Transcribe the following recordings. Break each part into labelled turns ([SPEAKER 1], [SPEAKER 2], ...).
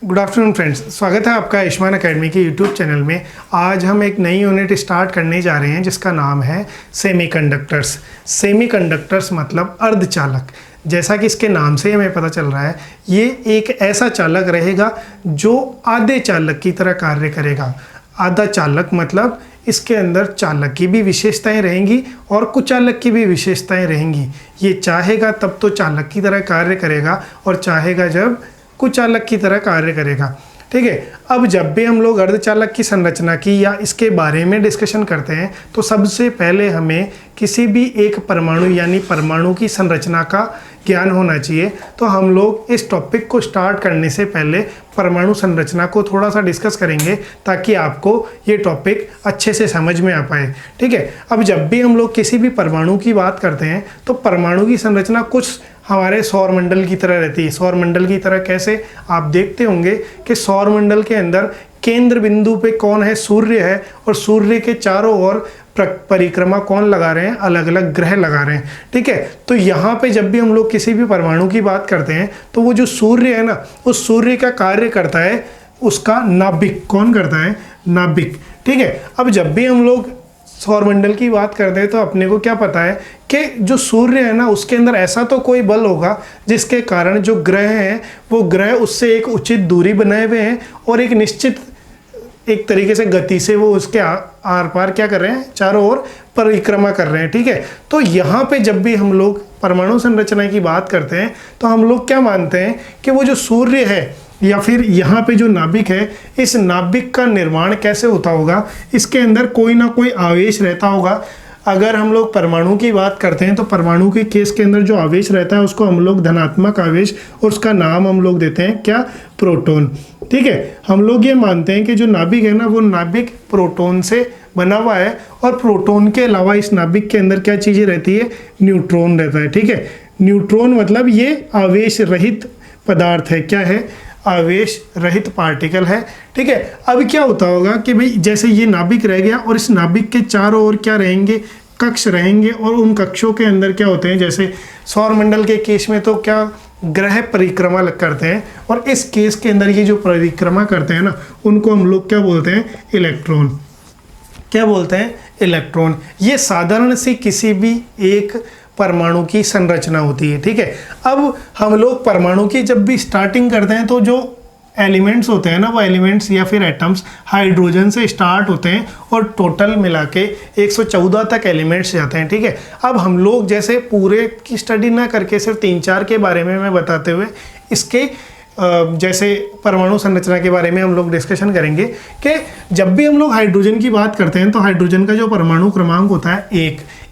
[SPEAKER 1] Good afternoon friends, स्वागत है आपका आयुष्मान एकेडमी के यूट्यूब चैनल में। आज हम एक नई यूनिट स्टार्ट करने जा रहे हैं जिसका नाम है सेमीकंडक्टर्स। सेमीकंडक्टर्स मतलब अर्धचालक। जैसा कि इसके नाम से हमें पता चल रहा है, ये एक ऐसा चालक रहेगा जो आधे चालक की तरह कार्य करेगा। आधा चालक मतलब इसके अंदर चालक की भी विशेषताएं रहेंगी और कुचालक की भी विशेषताएं रहेंगी। ये चाहेगा तब तो चालक की तरह कार्य करेगा और चाहेगा जब कुचालक की तरह कार्य करेगा। ठीक है, अब जब भी हम लोग अर्धचालक की संरचना की या इसके बारे में डिस्कशन करते हैं तो सबसे पहले हमें किसी भी एक परमाणु यानी परमाणु की संरचना का ज्ञान होना चाहिए। तो हम लोग इस टॉपिक को स्टार्ट करने से पहले परमाणु संरचना को थोड़ा सा डिस्कस करेंगे ताकि आपको ये टॉपिक अच्छे से समझ में आ पाए। ठीक है, अब जब भी हम लोग किसी भी परमाणु की बात करते हैं तो परमाणु की संरचना कुछ हमारे सौरमंडल की तरह रहती है। सौरमंडल की तरह कैसे? आप देखते होंगे कि सौरमंडल के अंदर केंद्र बिंदु पे कौन है? सूर्य है, और सूर्य के चारों ओर परिक्रमा कौन लगा रहे हैं? अलग अलग ग्रह लगा रहे हैं। ठीक है, तो यहाँ पे जब भी हम लोग किसी भी परमाणु की बात करते हैं तो वो जो सूर्य है ना, उस सूर्य का कार्य करता है उसका नाभिक। कौन करता है? नाभिक। ठीक है, अब जब भी हम लोग सौरमंडल की बात करते हैं तो अपने को क्या पता है कि जो सूर्य है ना, उसके अंदर ऐसा तो कोई बल होगा जिसके कारण जो ग्रह हैं वो ग्रह उससे एक उचित दूरी बनाए हुए हैं और एक निश्चित एक तरीके से गति से वो उसके आर पार क्या कर रहे हैं? चारों ओर परिक्रमा कर रहे हैं। ठीक है, तो यहाँ पे जब भी हम लोग परमाणु संरचना की बात करते हैं तो हम लोग क्या मानते हैं कि वो जो सूर्य है या फिर यहाँ पे जो नाभिक है, इस नाभिक का निर्माण कैसे होता होगा? इसके अंदर कोई ना कोई आवेश रहता होगा। अगर हम लोग परमाणु की बात करते हैं तो परमाणु के केस के अंदर जो आवेश रहता है उसको हम लोग धनात्मक आवेश, और उसका नाम हम लोग देते हैं क्या? प्रोटॉन। ठीक है, हम लोग ये मानते हैं कि जो नाभिक है ना, वो नाभिक प्रोटॉन से बना हुआ है, और प्रोटॉन के अलावा इस नाभिक के अंदर क्या चीज़ें रहती है? न्यूट्रॉन रहता है। ठीक है, न्यूट्रॉन मतलब ये आवेश रहित पदार्थ है। क्या है? आवेश रहित पार्टिकल है। ठीक है, अब क्या होता होगा कि भाई जैसे ये नाभिक रह गया और इस नाभिक के चारों ओर क्या रहेंगे? कक्ष रहेंगे, और उन कक्षों के अंदर क्या होते हैं? जैसे सौरमंडल के केस में तो क्या ग्रह परिक्रमा करते हैं, और इस केस के अंदर ये जो परिक्रमा करते हैं ना, उनको हम लोग क्या बोलते हैं? इलेक्ट्रॉन। क्या बोलते हैं? इलेक्ट्रॉन। ये साधारण सी किसी भी एक परमाणु की संरचना होती है। ठीक है, अब हम लोग परमाणु की जब भी स्टार्टिंग करते हैं तो जो एलिमेंट्स होते हैं ना, वो एलिमेंट्स या फिर एटम्स हाइड्रोजन से स्टार्ट होते हैं और टोटल मिला के 114 तक एलिमेंट्स जाते हैं। ठीक है, अब हम लोग जैसे पूरे की स्टडी ना करके सिर्फ 3-4 के बारे में मैं बताते हुए इसके जैसे परमाणु संरचना के बारे में हम लोग डिस्कशन करेंगे कि जब भी हम लोग हाइड्रोजन की बात करते हैं तो हाइड्रोजन का जो परमाणु क्रमांक होता है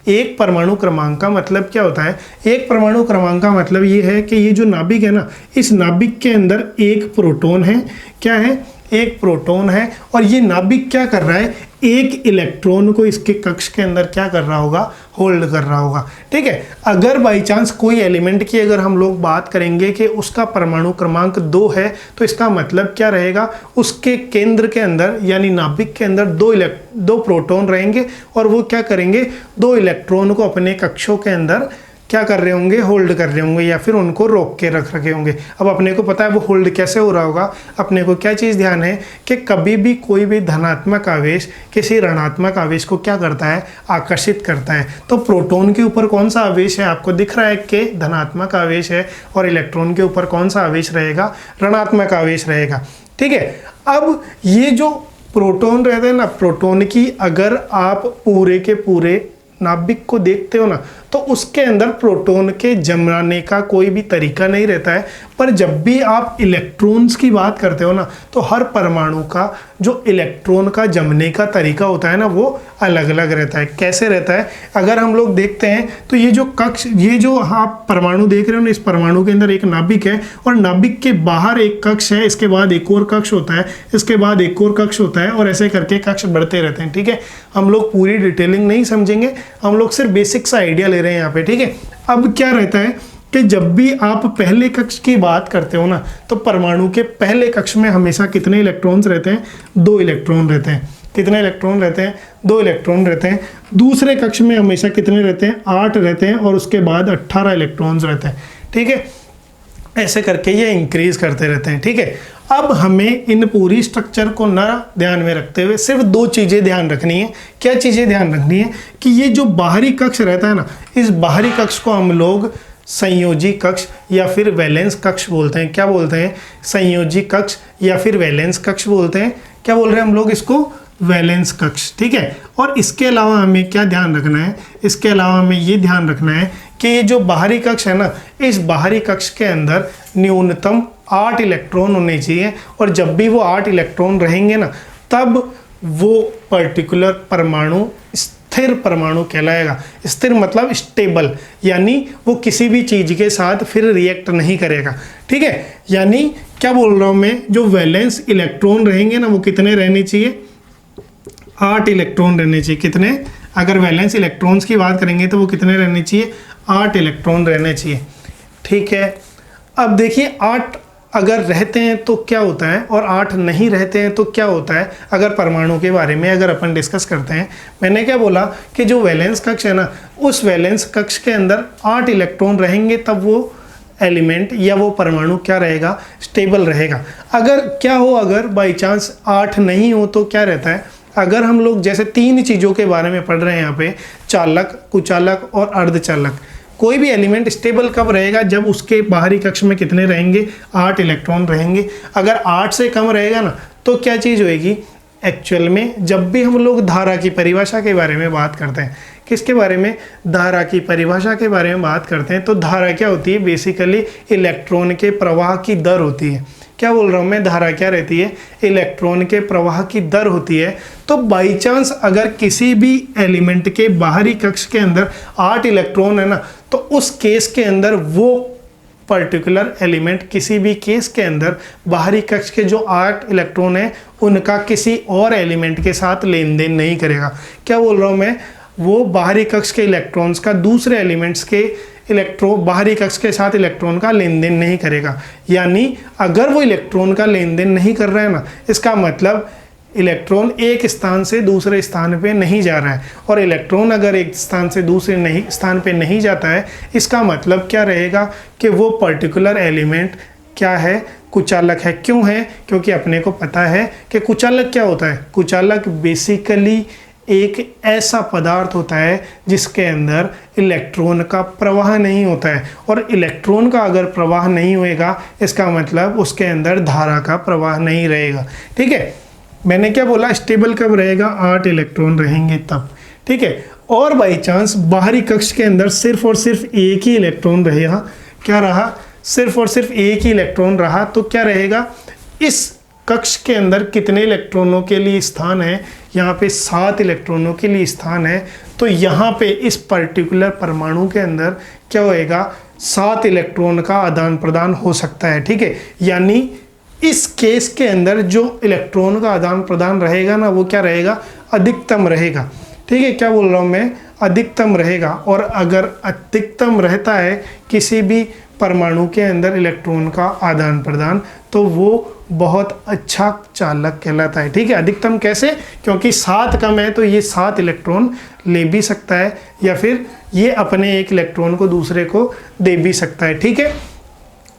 [SPEAKER 1] एक परमाणु क्रमांक का मतलब क्या होता है? एक परमाणु क्रमांक का मतलब ये है कि ये जो नाभिक है ना, इस नाभिक के अंदर एक प्रोटॉन है। क्या है? एक प्रोटॉन है, और ये नाभिक क्या कर रहा है? एक इलेक्ट्रॉन को इसके कक्ष के अंदर क्या कर रहा होगा? होल्ड कर रहा होगा। ठीक है, अगर बाई चांस कोई एलिमेंट की अगर हम लोग बात करेंगे कि उसका परमाणु क्रमांक 2 है तो इसका मतलब क्या रहेगा? उसके केंद्र के अंदर यानी नाभिक के अंदर दो प्रोटॉन रहेंगे, और वो क्या करेंगे? 2 इलेक्ट्रॉन को अपने कक्षों के अंदर क्या कर रहे होंगे? होल्ड कर रहे होंगे, या फिर उनको रोक के रख रखे होंगे। अब अपने को पता है वो होल्ड कैसे हो रहा होगा। अपने को क्या चीज़ ध्यान है कि कभी भी कोई भी धनात्मक आवेश किसी ऋणात्मक आवेश को क्या करता है? आकर्षित करता है। तो प्रोटॉन के ऊपर कौन सा आवेश है? आपको दिख रहा है कि धनात्मक आवेश है, और इलेक्ट्रॉन के ऊपर कौन सा आवेश रहेगा? ऋणात्मक आवेश रहेगा। ठीक है, अब ये जो प्रोटॉन रहते हैं ना, प्रोटॉन की अगर आप पूरे के पूरे नाभिक को देखते हो ना, तो उसके अंदर प्रोटॉन के जमाने का कोई भी तरीका नहीं रहता है। पर जब भी आप इलेक्ट्रॉन्स की बात करते हो ना, तो हर परमाणु का जो इलेक्ट्रॉन का जमने का तरीका होता है ना, वो अलग अलग रहता है। कैसे रहता है? अगर हम लोग देखते हैं तो ये जो कक्ष, ये जो आप परमाणु देख रहे हो ना, इस परमाणु के अंदर एक नाभिक है, और नाभिक के बाहर एक कक्ष है, इसके बाद एक और कक्ष होता है, इसके बाद एक और कक्ष होता है, और ऐसे करके कक्ष बढ़ते रहते हैं। ठीक है, हम लोग पूरी डिटेलिंग नहीं समझेंगे, हम लोग सिर्फ बेसिक सा आइडिया ले रहे हैं यहाँ पे। ठीक है, अब क्या रहता है कि जब भी आप पहले कक्ष की बात करते हो ना, तो परमाणु के पहले कक्ष में हमेशा कितने इलेक्ट्रॉन्स रहते हैं? 2 इलेक्ट्रॉन रहते हैं। कितने इलेक्ट्रॉन रहते हैं? 2 इलेक्ट्रॉन रहते हैं। दूसरे कक्ष में हमेशा कितने रहते हैं? 8 रहते हैं, और उसके बाद 18 इलेक्ट्रॉन्स रहते हैं। ठीक है, ऐसे करके ये इंक्रीज करते रहते हैं। ठीक है, अब हमें इन पूरी स्ट्रक्चर को ना ध्यान में रखते हुए सिर्फ दो चीज़ें ध्यान रखनी है। क्या चीज़ें ध्यान रखनी है कि ये जो बाहरी कक्ष रहता है ना, इस बाहरी कक्ष को हम लोग संयोजी कक्ष या फिर वैलेंस कक्ष बोलते हैं। क्या बोलते हैं? संयोजी कक्ष या फिर वैलेंस कक्ष बोलते हैं। क्या बोल रहे हैं हम लोग इसको? वैलेंस कक्ष। ठीक है, और इसके अलावा हमें क्या ध्यान रखना है? इसके अलावा हमें ये ध्यान रखना है कि ये जो बाहरी कक्ष है ना, इस बाहरी कक्ष के अंदर न्यूनतम 8 इलेक्ट्रॉन होने चाहिए, और जब भी वो 8 इलेक्ट्रॉन रहेंगे ना, तब वो पर्टिकुलर परमाणु स्थिर परमाणु कहलाएगा। स्थिर मतलब स्टेबल, यानी वो किसी भी चीज़ के साथ फिर रिएक्ट नहीं करेगा। ठीक है, यानी क्या बोल रहा हूँ मैं, जो वैलेंस इलेक्ट्रॉन रहेंगे ना, वो कितने रहने चाहिए? 8 इलेक्ट्रॉन रहने चाहिए। कितने? अगर वैलेंस इलेक्ट्रॉन्स की बात करेंगे तो वो कितने रहने चाहिए? 8 इलेक्ट्रॉन रहने चाहिए। ठीक है, अब देखिए 8 अगर रहते हैं तो क्या होता है और 8 नहीं रहते हैं तो क्या होता है। अगर परमाणु के बारे में अगर अपन डिस्कस करते हैं, मैंने क्या बोला कि जो वैलेंस कक्ष है ना, उस वैलेंस कक्ष के अंदर 8 इलेक्ट्रॉन रहेंगे, तब वो एलिमेंट या वो परमाणु क्या रहेगा? स्टेबल रहेगा। अगर क्या हो, अगर बाई चांस 8 नहीं हो तो क्या रहता है? अगर हम लोग जैसे 3 चीज़ों के बारे में पढ़ रहे हैं यहाँ पे, चालक, कुचालक और अर्धचालक, कोई भी एलिमेंट स्टेबल कब रहेगा? जब उसके बाहरी कक्ष में कितने रहेंगे? 8 इलेक्ट्रॉन रहेंगे। अगर 8 से कम रहेगा ना, तो क्या चीज़ होएगी? एक्चुअल में जब भी हम लोग धारा की परिभाषा के बारे में बात करते हैं, किसके बारे में? धारा की परिभाषा के बारे में बात करते हैं, तो धारा क्या होती है? बेसिकली इलेक्ट्रॉन के प्रवाह की दर होती है। क्या बोल रहा हूँ मैं? धारा क्या रहती है? इलेक्ट्रॉन के प्रवाह की दर होती है। तो बाई चांस अगर किसी भी एलिमेंट के बाहरी कक्ष के अंदर 8 इलेक्ट्रॉन है ना, तो उस केस के अंदर वो पर्टिकुलर एलिमेंट किसी भी केस के अंदर बाहरी कक्ष के जो 8 इलेक्ट्रॉन है, उनका किसी और एलिमेंट के साथ लेन देन नहीं करेगा। क्या बोल रहा हूँ मैं? वो बाहरी कक्ष के इलेक्ट्रॉन्स का दूसरे एलिमेंट्स के बाहरी कक्ष के साथ इलेक्ट्रॉन का लेन देन नहीं करेगा। यानी अगर वो इलेक्ट्रॉन का लेन देन नहीं कर रहा है ना, इसका मतलब इलेक्ट्रॉन एक स्थान से दूसरे स्थान पे नहीं जा रहा है। और इलेक्ट्रॉन अगर एक स्थान से दूसरे स्थान पे नहीं जाता है, इसका मतलब क्या रहेगा? कि वो पर्टिकुलर एलिमेंट क्या है? कुचालक है। क्यों है? क्योंकि अपने को पता है कि कुचालक क्या होता है। कुचालक बेसिकली एक ऐसा पदार्थ होता है जिसके अंदर इलेक्ट्रॉन का प्रवाह नहीं होता है, और इलेक्ट्रॉन का अगर प्रवाह नहीं होएगा, इसका मतलब उसके अंदर धारा का प्रवाह नहीं रहेगा। ठीक है, मैंने क्या बोला? स्टेबल कब रहेगा? 8 इलेक्ट्रॉन रहेंगे तब। ठीक है, और बाई चांस बाहरी कक्ष के अंदर सिर्फ और सिर्फ एक ही इलेक्ट्रॉन रहेगा। क्या रहा? सिर्फ और सिर्फ एक ही इलेक्ट्रॉन रहा, तो क्या रहेगा? इस कक्ष के अंदर कितने इलेक्ट्रॉनों के लिए स्थान है? यहाँ पे 7 इलेक्ट्रॉनों के लिए स्थान है। तो यहाँ पे इस पर्टिकुलर परमाणु के अंदर क्या होएगा? 7 इलेक्ट्रॉन का आदान प्रदान हो सकता है। ठीक है, यानी इस केस के अंदर जो इलेक्ट्रॉन का आदान प्रदान रहेगा ना, वो क्या रहेगा? अधिकतम रहेगा। ठीक है, क्या बोल रहा हूँ मैं? अधिकतम रहेगा। और अगर अधिकतम रहता है किसी भी परमाणु के अंदर इलेक्ट्रॉन का आदान प्रदान, तो वो बहुत अच्छा चालक कहलाता है। ठीक है, अधिकतम कैसे? क्योंकि 7 कम है, तो ये 7 इलेक्ट्रॉन ले भी सकता है, या फिर ये अपने एक इलेक्ट्रॉन को दूसरे को दे भी सकता है। ठीक है,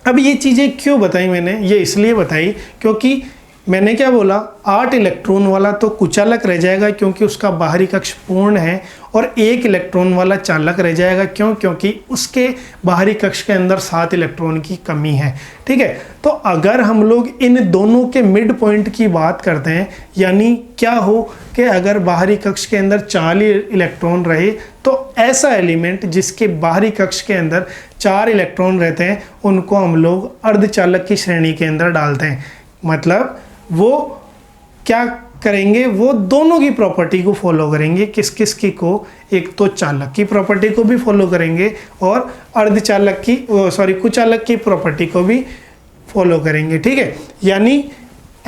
[SPEAKER 1] अब ये चीज़ें क्यों बताई मैंने? ये इसलिए बताई क्योंकि मैंने क्या बोला? 8 इलेक्ट्रॉन वाला तो कुचालक रह जाएगा क्योंकि उसका बाहरी कक्ष पूर्ण है, और 1 इलेक्ट्रॉन वाला चालक रह जाएगा। क्यों? क्योंकि उसके बाहरी कक्ष के अंदर 7 इलेक्ट्रॉन की कमी है। ठीक है, तो अगर हम लोग इन दोनों के मिड पॉइंट की बात करते हैं, यानी क्या हो कि अगर बाहरी कक्ष के अंदर 4 इलेक्ट्रॉन रहे, तो ऐसा एलिमेंट जिसके बाहरी कक्ष के अंदर 4 इलेक्ट्रॉन रहते हैं, उनको हम लोग अर्धचालक की श्रेणी के अंदर डालते हैं। मतलब वो क्या करेंगे? वो दोनों की प्रॉपर्टी को फॉलो करेंगे। किस किस की को? एक तो चालक की प्रॉपर्टी को भी फॉलो करेंगे, और अर्धचालक की कुचालक की प्रॉपर्टी को भी फॉलो करेंगे। ठीक है, यानी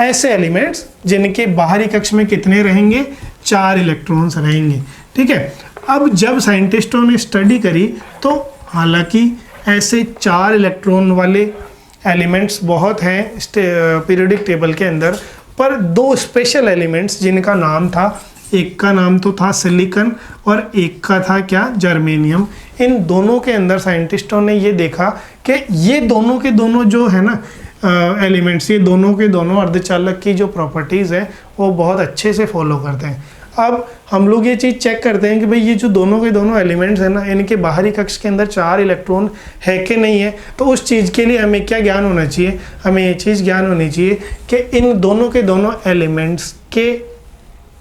[SPEAKER 1] ऐसे एलिमेंट्स जिनके बाहरी कक्ष में कितने रहेंगे? 4 इलेक्ट्रॉन्स रहेंगे। ठीक है, अब जब साइंटिस्टों ने स्टडी करी, तो हालांकि ऐसे 4 इलेक्ट्रॉन वाले एलिमेंट्स बहुत हैं पीरियोडिक टेबल के अंदर, पर 2 स्पेशल एलिमेंट्स जिनका नाम था, एक का नाम तो था सिलिकॉन और एक का था क्या? जर्मेनियम। इन दोनों के अंदर साइंटिस्टों ने ये देखा कि ये दोनों के दोनों जो है ना एलिमेंट्स, ये दोनों के दोनों अर्धचालक की जो प्रॉपर्टीज़ है वो बहुत अच्छे से फॉलो करते हैं। अब हम लोग ये चीज़ चेक करते हैं कि भाई ये जो दोनों के दोनों एलिमेंट्स हैं ना, इनके बाहरी कक्ष के अंदर 4 इलेक्ट्रॉन है कि नहीं है। तो उस चीज़ के लिए हमें क्या ज्ञान होना चाहिए, हमें ये चीज़ ज्ञान होनी चाहिए कि इन दोनों के दोनों एलिमेंट्स के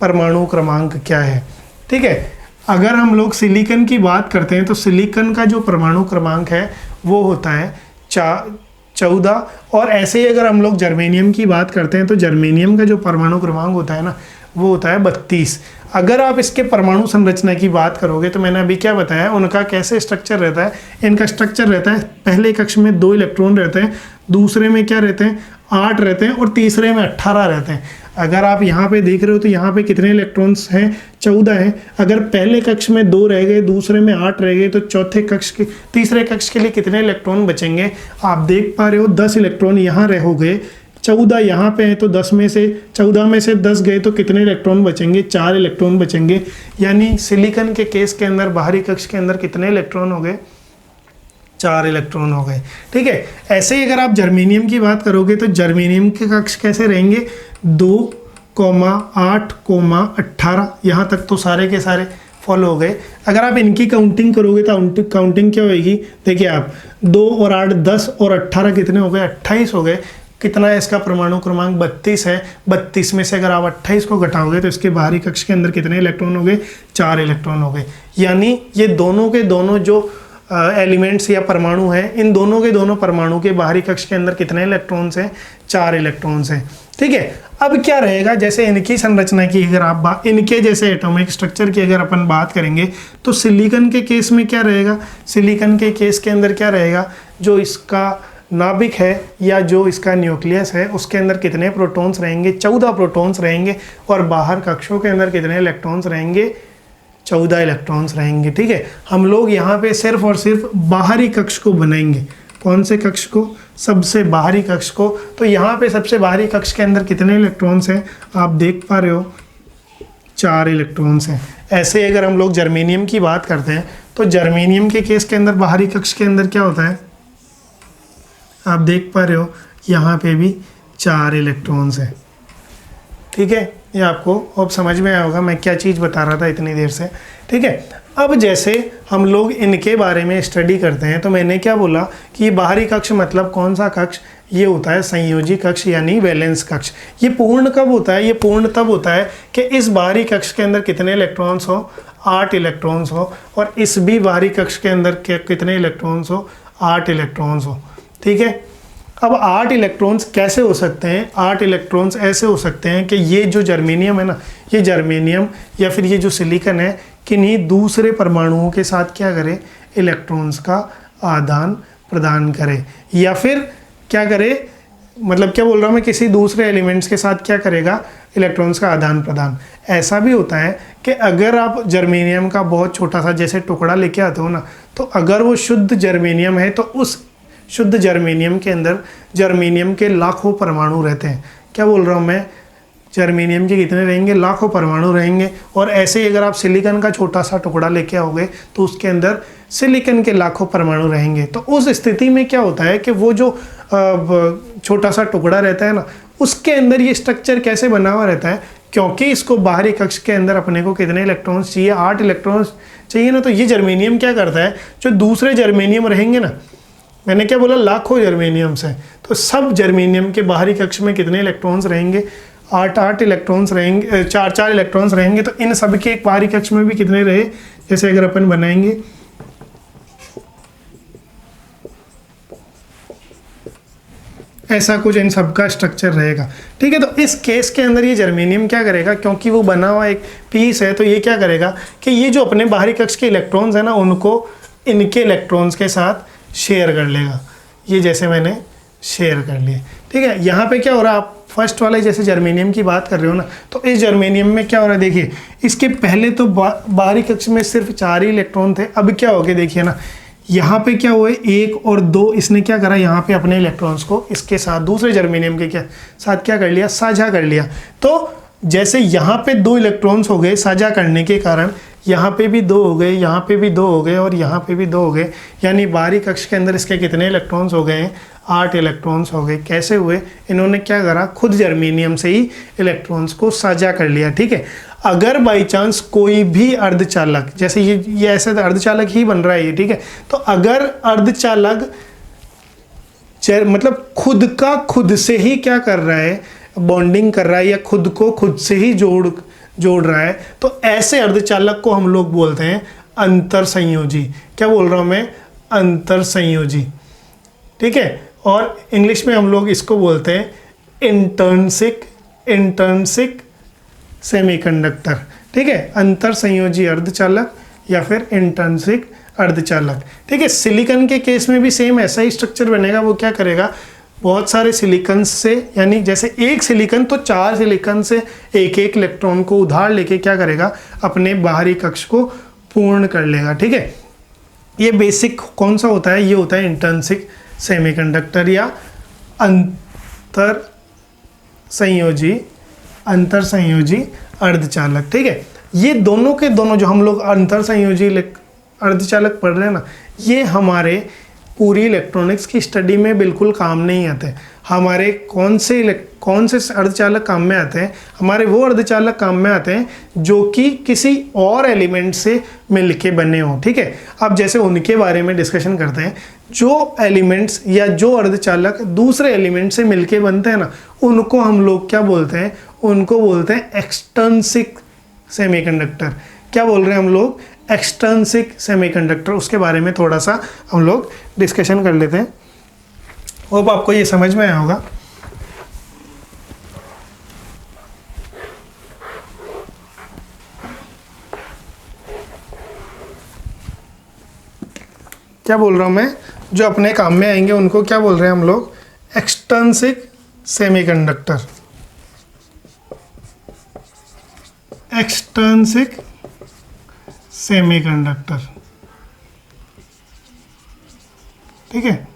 [SPEAKER 1] परमाणु क्रमांक क्या है। ठीक है, अगर हम लोग सिलिकॉन की बात करते हैं तो सिलिकॉन का जो परमाणु क्रमांक है वो होता है 14। और ऐसे ही अगर हम लोग जर्मेनियम की बात करते हैं तो जर्मेनियम का जो परमाणु क्रमांक होता है ना वो होता है 32। अगर आप इसके परमाणु संरचना की बात करोगे तो मैंने अभी क्या बताया, उनका कैसे स्ट्रक्चर रहता है। इनका स्ट्रक्चर रहता है, पहले कक्ष में 2 इलेक्ट्रॉन रहते हैं, दूसरे में क्या रहते हैं 8 रहते हैं और तीसरे में 18 रहते हैं। अगर आप यहाँ पे देख रहे हो तो यहाँ पे कितने इलेक्ट्रॉन्स हैं, 14 हैं। अगर पहले कक्ष में 2 रह गए, दूसरे में 8 रह गए, तो तीसरे कक्ष के लिए कितने इलेक्ट्रॉन बचेंगे। आप देख पा रहे हो 10 इलेक्ट्रॉन यहाँ रह गए, 14 यहाँ पे हैं, तो 14 में से 10 गए तो कितने इलेक्ट्रॉन बचेंगे, 4 इलेक्ट्रॉन बचेंगे। यानी सिलिकॉन के केस के अंदर बाहरी कक्ष के अंदर कितने इलेक्ट्रॉन हो गए, 4 इलेक्ट्रॉन हो गए। ठीक है, ऐसे ही अगर आप जर्मेनियम की बात करोगे तो जर्मेनियम के कक्ष कैसे रहेंगे, 2, 8, 18, यहाँ तक तो सारे के सारे फॉलो हो गए। अगर आप इनकी काउंटिंग करोगे तो काउंटिंग क्या होगी, देखिए आप 2 और 8 10 और 18 कितने हो गए, 28 हो गए। कितना है इसका परमाणु क्रमांक, 32 है। 32 में से अगर आप 28 को घटाओगे तो इसके बाहरी कक्ष के अंदर कितने इलेक्ट्रॉन हो गए, 4 इलेक्ट्रॉन हो गए। यानी ये दोनों के दोनों जो एलिमेंट्स या परमाणु हैं, इन दोनों के दोनों परमाणु के बाहरी कक्ष के अंदर कितने इलेक्ट्रॉन्स हैं, 4 इलेक्ट्रॉन्स हैं। ठीक है, अब क्या रहेगा, जैसे इनकी संरचना की अगर आप इनके जैसे एटॉमिक स्ट्रक्चर की अगर अपन बात करेंगे तो सिलिकॉन के केस में क्या रहेगा, सिलिकॉन के केस के अंदर क्या रहेगा, जो इसका नाभिक है या जो इसका न्यूक्लियस है उसके अंदर कितने प्रोटॉन्स रहेंगे, 14 प्रोटॉन्स रहेंगे। और बाहर कक्षों के अंदर कितने इलेक्ट्रॉन्स रहेंगे, 14 इलेक्ट्रॉन्स रहेंगे। ठीक है, हम लोग यहाँ पे सिर्फ और सिर्फ बाहरी कक्ष को बनाएंगे। कौन से कक्ष को, सबसे बाहरी कक्ष को। तो यहाँ पे सबसे बाहरी कक्ष के अंदर कितने इलेक्ट्रॉन्स हैं, आप देख पा रहे हो 4 इलेक्ट्रॉन्स हैं। ऐसे अगर हम लोग जर्मेनियम की बात करते हैं तो जर्मेनियम के केस के अंदर बाहरी कक्ष के अंदर क्या होता है, आप देख पा रहे हो यहाँ पे भी 4 इलेक्ट्रॉन्स हैं। ठीक है, ये आपको अब समझ में आया होगा मैं क्या चीज़ बता रहा था इतनी देर से। ठीक है, अब जैसे हम लोग इनके बारे में स्टडी करते हैं तो मैंने क्या बोला कि ये बाहरी कक्ष मतलब कौन सा कक्ष, ये होता है संयोजी कक्ष यानी वैलेंस कक्ष। ये पूर्ण कब होता है, ये पूर्ण तब होता है कि इस बाहरी कक्ष के अंदर कितने इलेक्ट्रॉन्स हो, 8 इलेक्ट्रॉन्स हो, और इस भी बाहरी कक्ष के अंदर कितने इलेक्ट्रॉन्स हो, 8 इलेक्ट्रॉन्स हो। ठीक है, अब 8 इलेक्ट्रॉन्स कैसे हो सकते हैं, 8 इलेक्ट्रॉन्स ऐसे हो सकते हैं कि ये जो जर्मेनियम है ना, ये जर्मेनियम या फिर ये जो सिलिकॉन है, किन्हीं दूसरे परमाणुओं के साथ क्या करे, इलेक्ट्रॉन्स का आदान प्रदान करे, या फिर क्या करे, मतलब क्या बोल रहा हूँ मैं, किसी दूसरे एलिमेंट्स के साथ क्या करेगा, इलेक्ट्रॉन्स का आदान प्रदान। ऐसा भी होता है कि अगर आप जर्मेनियम का बहुत छोटा सा जैसे टुकड़ा लेके आते हो ना, तो अगर वो शुद्ध जर्मेनियम है तो उस शुद्ध जर्मेनियम के अंदर जर्मेनियम के लाखों परमाणु रहते हैं। क्या बोल रहा हूँ मैं, जर्मेनियम के कितने रहेंगे, लाखों परमाणु रहेंगे। और ऐसे ही अगर आप सिलिकॉन का छोटा सा टुकड़ा लेके आओगे तो उसके अंदर सिलिकॉन के लाखों परमाणु रहेंगे। तो उस स्थिति में क्या होता है कि वो जो छोटा सा टुकड़ा रहता है ना, उसके अंदर ये स्ट्रक्चर कैसे बना हुआ रहता है, क्योंकि इसको बाहरी कक्ष के अंदर अपने को कितने इलेक्ट्रॉन्स चाहिए, 8 इलेक्ट्रॉन्स चाहिए ना। तो ये जर्मेनियम क्या करता है, जो दूसरे जर्मेनियम रहेंगे ना, मैंने क्या बोला, लाखों जर्मेनियम्स हैं, तो सब जर्मेनियम के बाहरी कक्ष में कितने इलेक्ट्रॉन्स रहेंगे, 8 इलेक्ट्रॉन्स रहेंगे, 4 इलेक्ट्रॉन्स रहेंगे। तो इन सब के एक बाहरी कक्ष में भी कितने रहे, जैसे अगर अपन बनाएंगे ऐसा कुछ इन सब का स्ट्रक्चर रहेगा। ठीक है, तो इस केस के अंदर ये जर्मेनियम क्या करेगा, क्योंकि वो बना हुआ एक पीस है, तो ये क्या करेगा कि ये जो अपने बाहरी कक्ष के इलेक्ट्रॉन्स है ना, उनको इनके इलेक्ट्रॉन्स के साथ शेयर कर लेगा। ये जैसे मैंने शेयर कर लिए। ठीक है, यहाँ पे क्या हो रहा है, आप फर्स्ट वाले जैसे जर्मेनियम की बात कर रहे हो ना, तो इस जर्मेनियम में क्या हो रहा है, देखिए इसके पहले तो बाहरी कक्ष में सिर्फ 4 ही इलेक्ट्रॉन थे। अब क्या हो गया, देखिए ना, यहाँ पे क्या हुआ, 1 और 2, इसने क्या करा, यहाँ पे अपने इलेक्ट्रॉन्स को इसके साथ दूसरे जर्मेनियम के साथ क्या कर लिया, साझा कर लिया। तो जैसे यहाँ पे 2 इलेक्ट्रॉन्स हो गए साझा करने के कारण, यहाँ पे भी 2 हो गए, यहाँ पे भी 2 हो गए और यहाँ पे भी 2 हो गए, यानी बाहरी कक्ष के अंदर इसके कितने इलेक्ट्रॉन्स हो गए हैं? 8 इलेक्ट्रॉन्स हो गए। कैसे हुए? इन्होंने क्या करा, खुद जर्मेनियम से ही इलेक्ट्रॉन्स को साझा कर लिया, ठीक है। अगर बाई चांस कोई भी अर्धचालक, जैसे ये ऐसे अर्धचालक ही बन रहा है ये, ठीक है, तो अगर अर्धचालक मतलब खुद से ही क्या कर रहा है, बॉन्डिंग कर रहा है या खुद को खुद से ही जोड़ रहा है, तो ऐसे अर्धचालक को हम लोग बोलते हैं अंतर संयोजी। क्या बोल रहा हूँ मैं? अंतर संयोजी, ठीक है। और इंग्लिश में हम लोग इसको बोलते हैं इंटर्नसिक सेमीकंडक्टर, ठीक है। अंतर संयोजी अर्धचालक या फिर इंटर्नसिक अर्धचालक, ठीक है। सिलिकॉन के केस में भी सेम ऐसा ही स्ट्रक्चर बनेगा। वो क्या करेगा, बहुत सारे सिलिकॉन से, यानी जैसे एक सिलिकॉन तो 4 सिलिकॉन से एक इलेक्ट्रॉन को उधार लेके क्या करेगा, अपने बाहरी कक्ष को पूर्ण कर लेगा, ठीक है। ये बेसिक कौन सा होता है? ये होता है इंटर्नसिक सेमीकंडक्टर या अंतर संयोजी अर्धचालक, ठीक है। ये दोनों के दोनों जो हम लोग अंतर संयोजी अर्धचालक पढ़ रहे हैं ना, ये हमारे पूरी इलेक्ट्रॉनिक्स की स्टडी में बिल्कुल काम नहीं आते। हमारे कौन से अर्धचालक काम में आते हैं? हमारे वो अर्धचालक काम में आते हैं जो कि किसी और एलिमेंट से मिलके बने हों, ठीक है। अब जैसे उनके बारे में डिस्कशन करते हैं। जो एलिमेंट्स या जो अर्धचालक दूसरे एलिमेंट से मिलके बनते हैं ना, उनको हम लोग क्या बोलते हैं? उनको बोलते हैं एक्सट्रिंसिक सेमीकंडक्टर। क्या बोल रहे हैं हम लोग? Extrinsic semiconductor. उसके बारे में थोड़ा सा हम लोग डिस्कशन कर लेते हैं। होप आपको ये समझ में आया होगा। क्या बोल रहा हूँ मैं? जो अपने काम में आएंगे उनको क्या बोल रहे हैं हम लोग? Extrinsic semiconductor. एक्सट्रिंसिक सेमीकंडक्टर, ठीक है।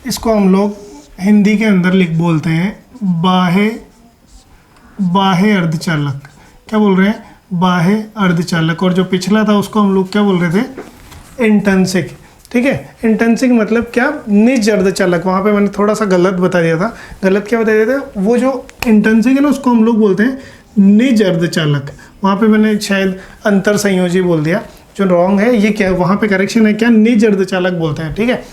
[SPEAKER 1] इसको हम लोग हिंदी के अंदर बोलते हैं बाह्य अर्धचालक। क्या बोल रहे हैं? बाह्य अर्धचालक। और जो पिछला था उसको हम लोग क्या बोल रहे थे? इंटर्नसिक, ठीक है। इंटर्नसिक मतलब क्या? निज अर्धचालक। वहाँ पे मैंने थोड़ा सा गलत बता दिया था। गलत क्या बता दिया था? वो जो इंटर्नसिक है ना, उसको हम लोग बोलते हैं निज अर्धचालक। वहाँ पे मैंने शायद अंतर संयोजी बोल दिया, जो रॉन्ग है। ये क्या, वहाँ पे करेक्शन है क्या? निज अर्धचालक बोलते हैं, ठीक है।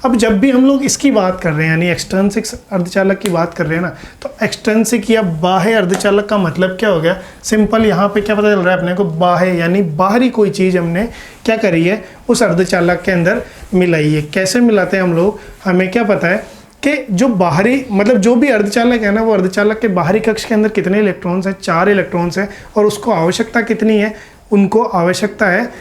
[SPEAKER 1] अब जब भी हम लोग इसकी बात कर रहे हैं, यानी एक्सट्रिंसिक अर्धचालक की बात कर रहे हैं ना, तो एक्सट्रिंसिक या बाह्य अर्धचालक का मतलब क्या हो गया? सिंपल यहाँ पे क्या पता चल रहा है अपने को? बाह्य, यानी बाहरी कोई चीज़ हमने क्या करी है, उस अर्धचालक के अंदर मिलाई है। कैसे मिलाते हैं हम लोग? हमें क्या पता है कि जो बाहरी, मतलब जो भी अर्धचालक है ना, वो अर्धचालक के बाहरी कक्ष के अंदर कितने इलेक्ट्रॉन्स हैं? 4 इलेक्ट्रॉन्स हैं। और उसको आवश्यकता कितनी है? उनको आवश्यकता है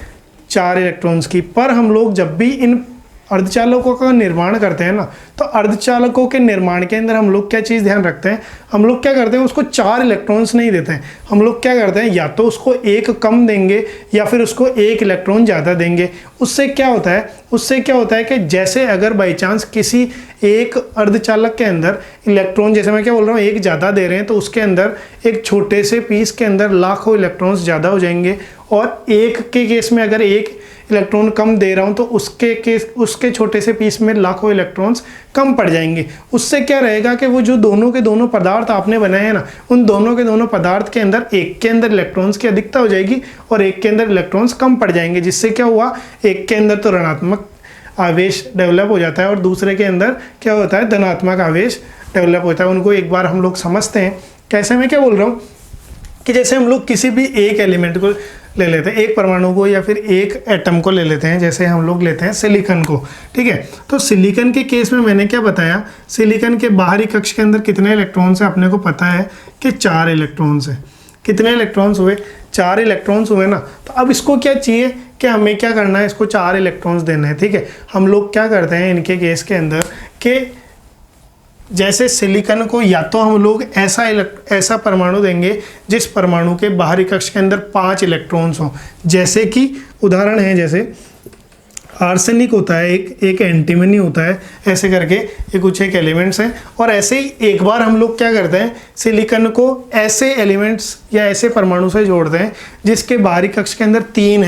[SPEAKER 1] 4 इलेक्ट्रॉन्स की। पर हम लोग जब भी इन अर्धचालकों का निर्माण करते हैं ना, तो अर्धचालकों के निर्माण के अंदर हम लोग क्या चीज़ ध्यान रखते हैं? हम लोग क्या करते हैं? उसको 4 इलेक्ट्रॉन्स नहीं देते हैं। हम लोग क्या करते हैं? या तो उसको 1 कम देंगे या फिर उसको 1 इलेक्ट्रॉन ज़्यादा देंगे। उससे क्या होता है? उससे क्या होता है कि जैसे अगर बाई चांस किसी एक अर्धचालक के अंदर इलेक्ट्रॉन, जैसे मैं क्या बोल रहा हूँ, 1 ज़्यादा दे रहे हैं, तो उसके अंदर एक छोटे से पीस के अंदर लाखों इलेक्ट्रॉन्स ज़्यादा हो जाएंगे। और एक के केस में अगर 1 इलेक्ट्रॉन कम दे रहा हूँ, तो उसके छोटे से पीस में लाखों इलेक्ट्रॉन्स कम पड़ जाएंगे। उससे क्या रहेगा कि वो जो दोनों के दोनों पदार्थ आपने बनाए हैं ना, उन दोनों के दोनों पदार्थ के अंदर एक के अंदर इलेक्ट्रॉन्स की अधिकता हो जाएगी और एक के अंदर इलेक्ट्रॉन्स कम पड़ जाएंगे। जिससे क्या हुआ? एक के अंदर तो ऋणात्मक आवेश डेवलप हो जाता है और दूसरे के अंदर क्या होता है? धनात्मक आवेश डेवलप होता है। उनको एक बार हम लोग समझते हैं। कैसे? मैं क्या बोल रहा हूँ कि जैसे हम लोग किसी भी एक एलिमेंट को ले लेते हैं, एक परमाणु को या फिर एक एटम को ले लेते हैं। जैसे हम लोग लेते हैं सिलिकॉन को, ठीक है। तो सिलिकॉन के केस में मैंने क्या बताया? सिलिकॉन के बाहरी कक्ष के अंदर कितने इलेक्ट्रॉन्स हैं? अपने को पता है कि 4 इलेक्ट्रॉन्स हैं। कितने इलेक्ट्रॉन्स हुए? 4 इलेक्ट्रॉन्स हुए ना। तो अब इसको क्या चाहिए कि हमें क्या करना है? इसको 4 इलेक्ट्रॉन्स देने हैं, ठीक है। हम लोग क्या करते हैं इनके केस के अंदर कि जैसे सिलिकॉन को या तो हम लोग ऐसा परमाणु देंगे जिस परमाणु के बाहरी कक्ष के अंदर 5 इलेक्ट्रॉन्स हों। जैसे कि उदाहरण है, जैसे आर्सेनिक होता है, एक एंटीमनी होता है, ऐसे करके ये कुछ एक एलिमेंट्स हैं। और ऐसे ही एक बार हम लोग क्या करते हैं, सिलिकॉन को ऐसे एलिमेंट्स या ऐसे परमाणु से जोड़ते हैं जिसके बाहरी कक्ष के अंदर 3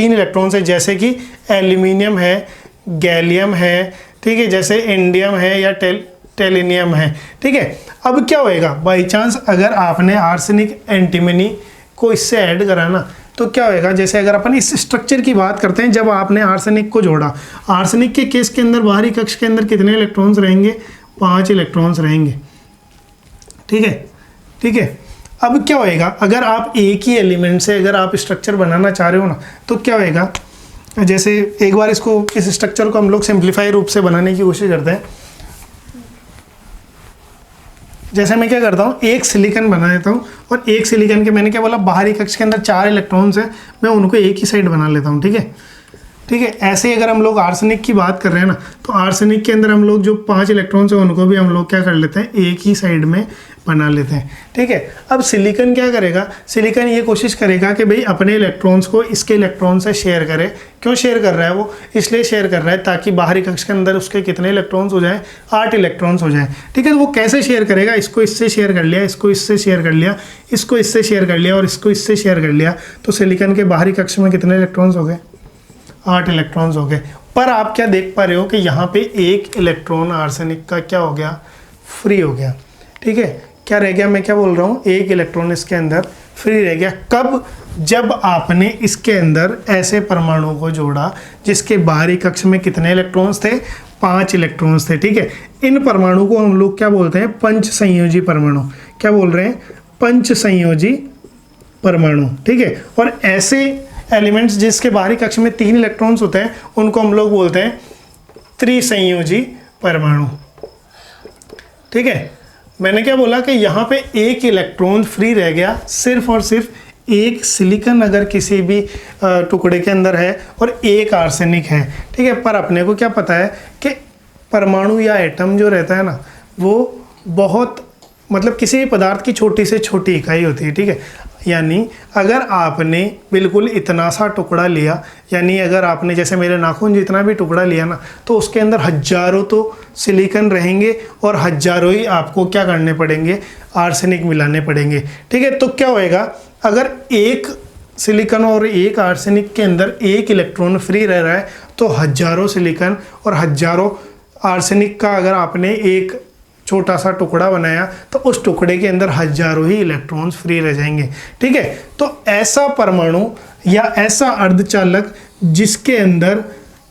[SPEAKER 1] इलेक्ट्रॉन्स हैं, जैसे कि एल्यूमिनियम है, गैलियम है, ठीक है, जैसे इंडियम है या टेलिनियम है, ठीक है। अब क्या होएगा, बाई चांस अगर आपने आर्सेनिक एंटीमनी को इससे ऐड करा ना, तो क्या होएगा, जैसे अगर अपन इस स्ट्रक्चर की बात करते हैं, जब आपने आर्सेनिक को जोड़ा, आर्सेनिक के केस के अंदर बाहरी कक्ष के अंदर कितने इलेक्ट्रॉन्स रहेंगे, 5 इलेक्ट्रॉन्स रहेंगे, ठीक है, ठीक है। अब क्या होएगा, अगर आप एक ही एलिमेंट से अगर आप स्ट्रक्चर बनाना चाह रहे हो ना, तो क्या होएगा, जैसे एक बार इसको, इस स्ट्रक्चर को हम लोग सिंप्लीफाई रूप से बनाने की कोशिश करते हैं। जैसे मैं क्या करता हूँ, एक सिलिकॉन बना देता हूँ और एक सिलिकॉन के, मैंने क्या बोला, बाहरी कक्ष के अंदर 4 इलेक्ट्रॉन्स हैं, मैं उनको एक ही साइड बना लेता हूँ, ठीक है, ठीक है। ऐसे ही अगर हम लोग आर्सेनिक की बात कर रहे हैं ना, तो आर्सेनिक के अंदर हम लोग जो 5 इलेक्ट्रॉन्स हैं उनको भी हम लोग क्या कर लेते हैं, एक ही साइड में बना लेते हैं, ठीक है। अब सिलिकॉन क्या करेगा, सिलिकॉन ये कोशिश करेगा कि भाई अपने इलेक्ट्रॉन्स को इसके इलेक्ट्रॉन से शेयर करे। क्यों शेयर कर रहा है वो, इसलिए शेयर कर रहा है ताकि बाहरी कक्ष के अंदर उसके कितने इलेक्ट्रॉन्स हो जाएं, 8 इलेक्ट्रॉन्स हो जाएं, ठीक है। तो वो कैसे शेयर करेगा, इसको इससे शेयर कर लिया, इसको इससे शेयर कर लिया, इसको इससे शेयर कर लिया और इसको इससे शेयर कर लिया, तो सिलिकॉन के बाहरी कक्ष में कितने इलेक्ट्रॉन्स हो गए, 8 इलेक्ट्रॉन्स हो गए। पर आप क्या देख पा रहे हो कि यहाँ पे एक इलेक्ट्रॉन आर्सेनिक का क्या हो गया, फ्री हो गया, ठीक है। क्या रह गया, मैं क्या बोल रहा हूँ, एक इलेक्ट्रॉन इसके अंदर फ्री रह गया। कब, जब आपने इसके अंदर ऐसे परमाणु को जोड़ा जिसके बाहरी कक्ष में कितने इलेक्ट्रॉन्स थे, 5 इलेक्ट्रॉन्स थे, ठीक है। इन परमाणु को हम लोग क्या बोलते हैं, पंच संयोजी परमाणु। क्या बोल रहे हैं, पंच संयोजी परमाणु, ठीक है। और ऐसे एलिमेंट्स जिसके बाहरी कक्ष में 3 इलेक्ट्रॉन्स होते हैं उनको हम लोग बोलते हैं त्रिसंयोजी परमाणु, ठीक है। मैंने क्या बोला कि यहाँ पे एक इलेक्ट्रॉन फ्री रह गया, सिर्फ और सिर्फ एक सिलिकॉन अगर किसी भी टुकड़े के अंदर है और एक आर्सेनिक है, ठीक है। पर अपने को क्या पता है कि परमाणु या एटम जो रहता है ना, वो बहुत, मतलब किसी भी पदार्थ की छोटी से छोटी इकाई होती है, ठीक है। यानी अगर आपने बिल्कुल इतना सा टुकड़ा लिया, यानी अगर आपने जैसे मेरे नाखून जितना भी टुकड़ा लिया ना, तो उसके अंदर हजारों तो सिलिकॉन रहेंगे और हजारों ही आपको क्या करने पड़ेंगे, आर्सेनिक मिलाने पड़ेंगे, ठीक है। तो क्या होएगा, अगर एक सिलिकॉन और एक आर्सेनिक के अंदर एक इलेक्ट्रॉन फ्री रह रहा है, तो हजारों सिलिकॉन और हजारों आर्सेनिक का अगर आपने एक छोटा सा टुकड़ा बनाया, तो उस टुकड़े के अंदर हजारों ही इलेक्ट्रॉन्स फ्री रह जाएंगे, ठीक है। तो ऐसा परमाणु या ऐसा अर्धचालक जिसके अंदर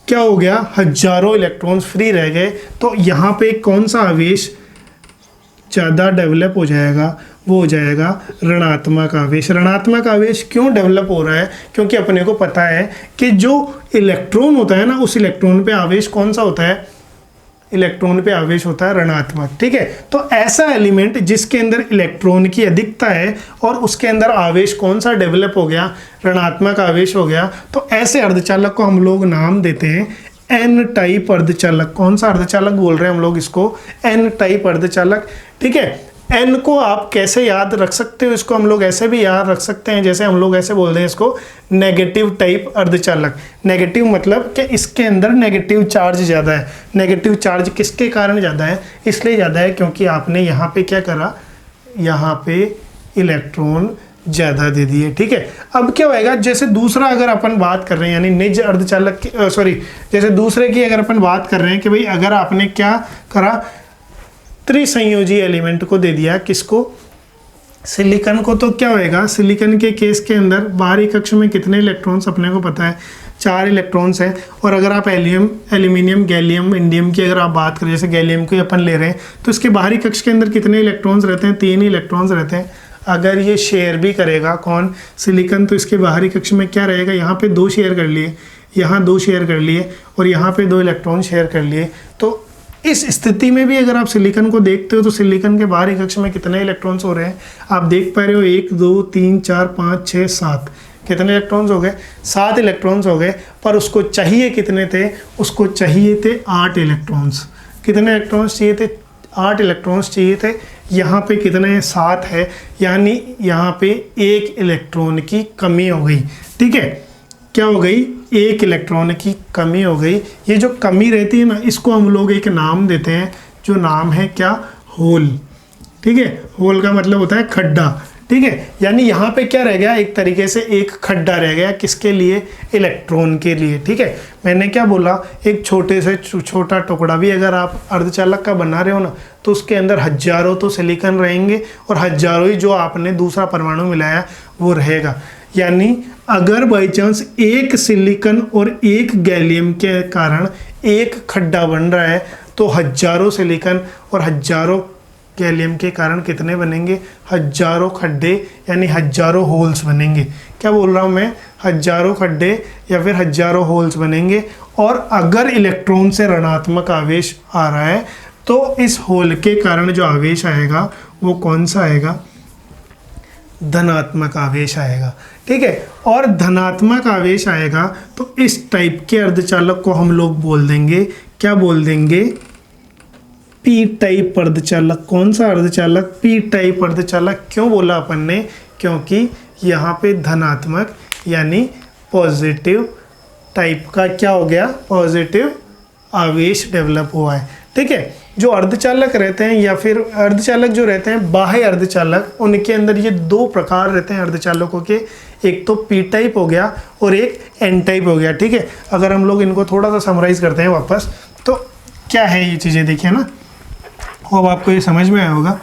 [SPEAKER 1] क्या हो गया, हजारों इलेक्ट्रॉन्स फ्री रह गए, तो यहाँ पे कौन सा आवेश ज़्यादा डेवलप हो जाएगा, वो हो जाएगा ऋणात्मक आवेश। ऋणात्मक आवेश क्यों डेवलप हो रहा है, क्योंकि अपने को पता है कि जो इलेक्ट्रॉन होता है ना, उस इलेक्ट्रॉन पे आवेश कौन सा होता है, इलेक्ट्रॉन पे आवेश होता है ऋणात्मक, ठीक है। तो ऐसा एलिमेंट जिसके अंदर इलेक्ट्रॉन की अधिकता है और उसके अंदर आवेश कौन सा डेवलप हो गया, ऋणात्मक आवेश हो गया, तो ऐसे अर्धचालक को हम लोग नाम देते हैं एन टाइप अर्धचालक। कौन सा अर्धचालक बोल रहे हैं हम लोग इसको, एन टाइप अर्धचालक, ठीक है। एन को आप कैसे याद रख सकते हो, इसको हम लोग ऐसे भी याद रख सकते हैं, जैसे हम लोग ऐसे बोलते हैं इसको नेगेटिव टाइप अर्धचालक। नेगेटिव मतलब कि इसके अंदर नेगेटिव चार्ज ज़्यादा है। नेगेटिव चार्ज किसके कारण ज़्यादा है, इसलिए ज़्यादा है क्योंकि आपने यहाँ पे क्या करा, यहाँ पे इलेक्ट्रॉन ज़्यादा दे दिए, ठीक है। अब क्या होएगा, जैसे दूसरा अगर अपन बात कर रहे हैं, यानी निज अर्धचालक की, सॉरी, जैसे दूसरे की अगर अपन बात कर रहे हैं कि भाई अगर आपने क्या करा, त्रिसंयोजी एलिमेंट को दे दिया, किसको, सिलिकॉन को, तो क्या होएगा, सिलिकॉन के केस के अंदर बाहरी कक्ष में कितने इलेक्ट्रॉन्स अपने को पता है, 4 इलेक्ट्रॉन्स हैं। और अगर आप एल्यूमिनियम, गैलियम, इंडियम की अगर आप बात करें, जैसे गैलियम को अपन ले रहे हैं, तो इसके बाहरी कक्ष के अंदर कितने इलेक्ट्रॉन्स रहते हैं, 3 ही इलेक्ट्रॉन्स रहते हैं। अगर ये शेयर भी करेगा कौन, सिलिकॉन, तो इसके बाहरी कक्ष में क्या रहेगा, यहाँ पे 2 शेयर कर लिए, यहाँ 2 शेयर कर लिए और यहाँ पे 2 इलेक्ट्रॉन शेयर कर लिए। तो इस स्थिति में भी अगर आप सिलिकॉन को देखते हो, तो सिलिकॉन के बाहरी कक्ष में कितने इलेक्ट्रॉन्स हो रहे हैं, आप देख पा रहे हो, 1 2 3 4 5 6 7, कितने इलेक्ट्रॉन्स हो गए, 7 इलेक्ट्रॉन्स हो गए। पर उसको चाहिए कितने थे, उसको चाहिए थे 8 इलेक्ट्रॉन्स। कितने इलेक्ट्रॉन्स चाहिए थे, 8 इलेक्ट्रॉन्स चाहिए थे। यहाँ पे कितने, 7 है, यानी यहाँ पे 1 इलेक्ट्रॉन की कमी हो गई, ठीक है। क्या हो गई, एक इलेक्ट्रॉन की कमी हो गई। ये जो कमी रहती है ना, इसको हम लोग एक नाम देते हैं, जो नाम है क्या, होल। ठीक है, होल का मतलब होता है खड्डा। ठीक है, यानी यहाँ पे क्या रह गया, एक तरीके से एक खड्डा रह गया, किसके लिए, इलेक्ट्रॉन के लिए। ठीक है, मैंने क्या बोला, एक छोटे से छोटा टुकड़ा भी अगर आप अर्धचालक का बना रहे हो ना, तो उसके अंदर हजारों तो सिलिकॉन रहेंगे और हजारों ही जो आपने दूसरा परमाणु मिलाया वो रहेगा। यानी अगर बाई चांस एक सिलिकॉन और एक गैलियम के कारण एक खड्डा बन रहा है, तो हजारों सिलिकॉन और हजारों गैलियम के कारण कितने बनेंगे, हजारों खड्डे, यानी हजारों होल्स बनेंगे। क्या बोल रहा हूँ मैं, हजारों खड्डे या फिर हजारों होल्स बनेंगे। और अगर इलेक्ट्रॉन से ऋणात्मक आवेश आ रहा है, तो इस होल के कारण जो आवेश आएगा वो कौन सा आएगा, धनात्मक आवेश आएगा। ठीक है, और धनात्मक आवेश आएगा तो इस टाइप के अर्धचालक को हम लोग बोल देंगे, क्या बोल देंगे, पी टाइप अर्धचालक। कौन सा अर्धचालक, पी टाइप अर्धचालक। क्यों बोला अपन ने, क्योंकि यहाँ पे धनात्मक यानी पॉजिटिव टाइप का क्या हो गया, पॉजिटिव आवेश डेवलप हुआ है। ठीक है, जो अर्धचालक रहते हैं या फिर अर्धचालक जो रहते हैं बाह्य अर्धचालक, उनके अंदर ये दो प्रकार रहते हैं अर्धचालकों के, एक तो पी टाइप हो गया और एक एन टाइप हो गया। ठीक है, अगर हम लोग इनको थोड़ा सा समराइज करते हैं वापस, तो क्या है ये चीज़ें, देखिए ना, अब आपको ये समझ में आया होगा।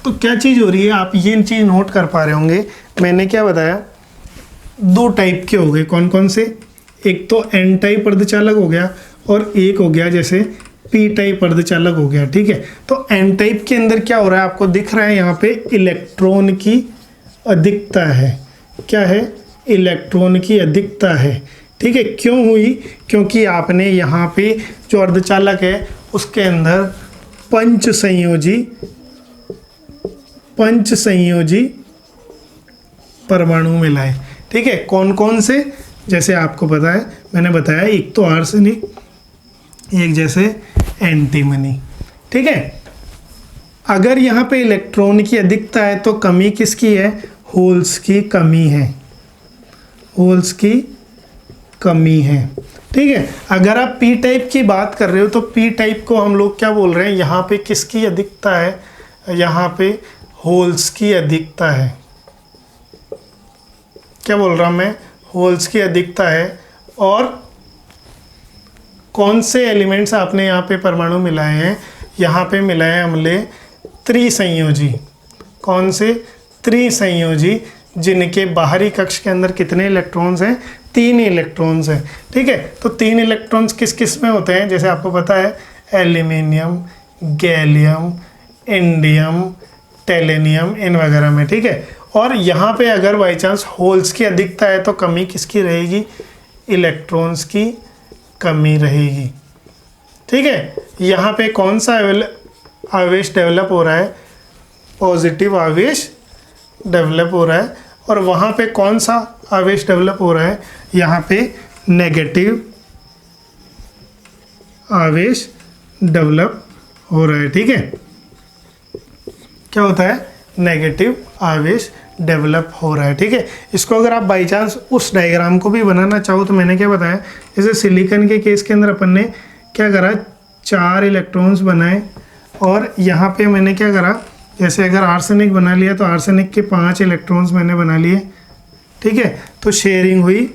[SPEAKER 1] तो क्या चीज़ हो रही है, आप ये चीज़ नोट कर पा रहे होंगे। मैंने क्या बताया, दो टाइप के हो गए, कौन कौन से, एक तो एन टाइप अर्धचालक हो गया और एक हो गया जैसे पी टाइप अर्धचालक हो गया। ठीक है, तो एन टाइप के अंदर क्या हो रहा है, आपको दिख रहा है यहाँ पे इलेक्ट्रॉन की अधिकता है। क्या है, इलेक्ट्रॉन की अधिकता है। ठीक है, क्यों हुई, क्योंकि आपने यहाँ पे जो अर्धचालक है उसके अंदर पंच संयोजी परमाणु मिलाए। ठीक है, कौन कौन से, जैसे आपको पता है, मैंने बताया, एक तो आर्सेनिक, एक जैसे एंटीमनी। ठीक है, अगर यहाँ पे इलेक्ट्रॉन की अधिकता है तो कमी किसकी है, होल्स की कमी है, होल्स की कमी है। ठीक है, अगर आप पी टाइप की बात कर रहे हो तो पी टाइप को हम लोग क्या बोल रहे हैं, यहाँ पे किसकी अधिकता है, यहाँ पे होल्स की अधिकता है। क्या बोल रहा हूँ मैं, होल्स की अधिकता है। और कौन से एलिमेंट्स आपने यहाँ पे परमाणु मिलाए हैं, यहाँ पे मिलाए हमने त्रिसंयोजी। कौन से, त्रिसंयोजी, जिनके बाहरी कक्ष के अंदर कितने इलेक्ट्रॉन्स हैं, 3 इलेक्ट्रॉन्स हैं। ठीक है, तो 3 इलेक्ट्रॉन्स किस किस में होते हैं, जैसे आपको पता है, एल्यूमिनियम, गैलियम, इंडियम, टेलेनियम, इन वगैरह में। ठीक है, और यहाँ पे अगर बाई चांस होल्स की अधिकता है तो कमी किसकी रहेगी, इलेक्ट्रॉन्स की कमी रहेगी। ठीक है, यहाँ पे कौन सा आवेश डेवलप हो रहा है, पॉजिटिव आवेश डेवलप हो रहा है। और वहाँ पे कौन सा आवेश डेवलप हो रहा है, यहाँ पे नेगेटिव आवेश डेवलप हो रहा है। ठीक है, क्या होता है, नेगेटिव आवेश डेवलप हो रहा है। ठीक है, इसको अगर आप बाई चांस उस डायग्राम को भी बनाना चाहो तो मैंने क्या बताया, जैसे सिलिकॉन के केस के अंदर अपन ने क्या करा, 4 इलेक्ट्रॉन्स बनाए, और यहाँ पे मैंने क्या करा, जैसे अगर आर्सेनिक बना लिया तो आर्सेनिक के 5 इलेक्ट्रॉन्स मैंने बना लिए। ठीक है, तो शेयरिंग हुई।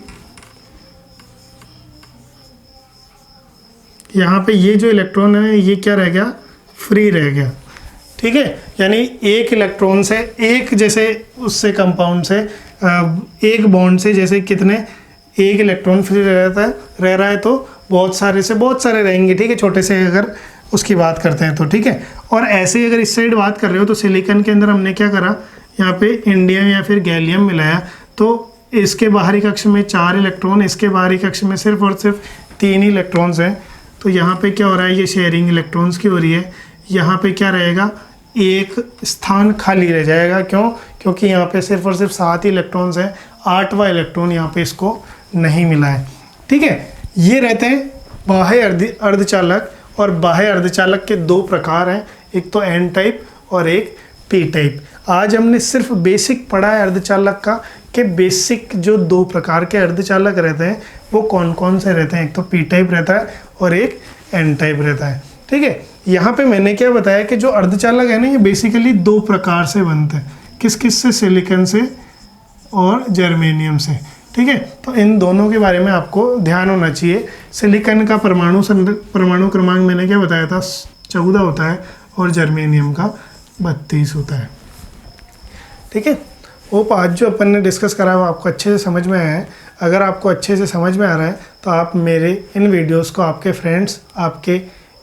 [SPEAKER 1] यहाँ पे ये जो इलेक्ट्रॉन है ये क्या रह गया, फ्री रह गया। ठीक है, यानी एक इलेक्ट्रॉन से, एक जैसे उससे कंपाउंड से, एक बॉन्ड से जैसे कितने, एक इलेक्ट्रॉन फ्री रह रहा है तो बहुत सारे से बहुत सारे रहेंगे। ठीक है, छोटे से अगर उसकी बात करते हैं तो। ठीक है, और ऐसे ही अगर इस साइड बात कर रहे हो तो सिलिकॉन के अंदर हमने क्या करा, यहाँ पे इंडियम या फिर गैलियम मिलाया, तो इसके बाहरी कक्ष में 4 इलेक्ट्रॉन, इसके बाहरी कक्ष में सिर्फ और सिर्फ 3 ही इलेक्ट्रॉन्स हैं। तो यहाँ पे क्या हो रहा है, ये शेयरिंग इलेक्ट्रॉन्स की हो रही है। यहाँ पे क्या रहेगा, एक स्थान खाली रह जाएगा। क्यों, क्योंकि यहाँ पे सिर्फ और सिर्फ 7 ही इलेक्ट्रॉन्स हैं, 8वां इलेक्ट्रॉन यहाँ पे इसको नहीं मिला है। ठीक है, ये रहते हैं बाह्य अर्धचालक। और बाह्य अर्धचालक के 2 प्रकार हैं, एक तो एन टाइप और एक पी टाइप। आज हमने सिर्फ बेसिक पढ़ा है अर्धचालक का, कि बेसिक जो दो प्रकार के अर्धचालक रहते हैं वो कौन कौन से रहते हैं। एक तो पी टाइप रहता है और एक एन टाइप रहता है। ठीक है, यहाँ पे मैंने क्या बताया कि जो अर्धचालक है ना ये बेसिकली दो प्रकार से बनते हैं। किस किस से? सिलिकॉन से और जर्मेनियम से। ठीक है, तो इन दोनों के बारे में आपको ध्यान होना चाहिए। सिलिकॉन का परमाणु क्रमांक मैंने क्या बताया था, 14 होता है और जर्मेनियम का 32 होता है। ठीक है, वो आज जो अपन ने डिस्कस करा है वो आपको अच्छे से समझ में आया है। अगर आपको अच्छे से समझ में आ रहा है तो आप मेरे इन वीडियोस को आपके फ्रेंड्स, आपके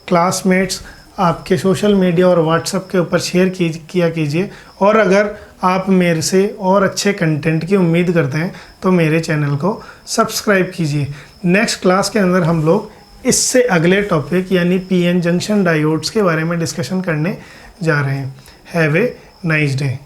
[SPEAKER 1] क्लासमेट्स, आपके सोशल मीडिया और व्हाट्सएप के ऊपर शेयर किया कीजिए। और अगर आप मेरे से और अच्छे कंटेंट की उम्मीद करते हैं तो मेरे चैनल को सब्सक्राइब कीजिए। नेक्स्ट क्लास के अंदर हम लोग इससे अगले टॉपिक यानी पीएन जंक्शन डायोड्स के बारे में डिस्कशन करने जा रहे हैं। Have a nice day.